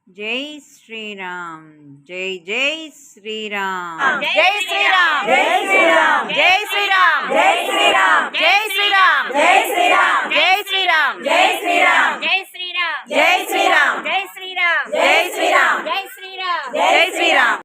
Jai Sriram. Jai Jai Sriram. Jai Sriram. Jai Sriram. Jai Sriram. Jai Sriram. Jai Sriram. Jai Sriram. Jai Sriram. Jai Sriram. Jai Sriram. Jai Sriram. Jai Sriram. Jai Sriram. Jai Sriram. Jai Sriram.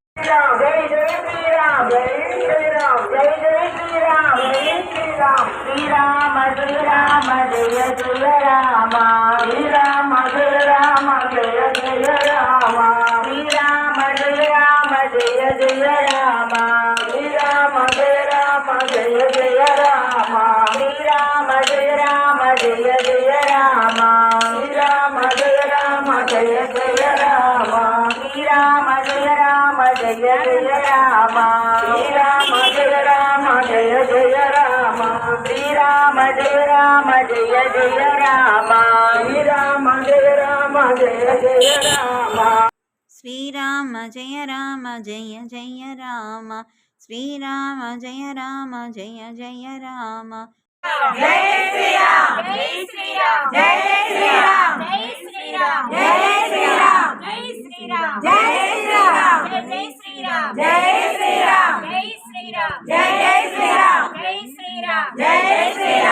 Jai Jai Sriram. Jai Sriram. Jai Jai Sriram. Jai Sriram. Srirama Srirama Jaya Jaya Rama. Srirama Srirama Jaya Jaya Rama. Srirama Srirama Jaya Jaya Rama. Srirama Srirama Jaya Jaya Rama. Srirama Srirama Jaya Jaya Rama. Srirama Srirama Jaya Jaya Rama. Srirama Srirama Jaya Jaya Rama. Srirama Srirama Jaya Jaya Rama. Srirama Srirama Jaya Jaya Rama. Srirama Srirama Jaya Jaya Rama. Srirama Jaya Rama Jaya Jaya Rama. Srirama Jaya Rama Jaya Jaya Rama. Jai Sriram. Jai Sriram. Jai Sriram. Jai Sriram. Jai Sriram. Jai Sriram. Jai Sriram. Jai Sriram. Jai Sriram. Jai Sriram. Jai Sriram. Jai Sriram. Jai Sriram.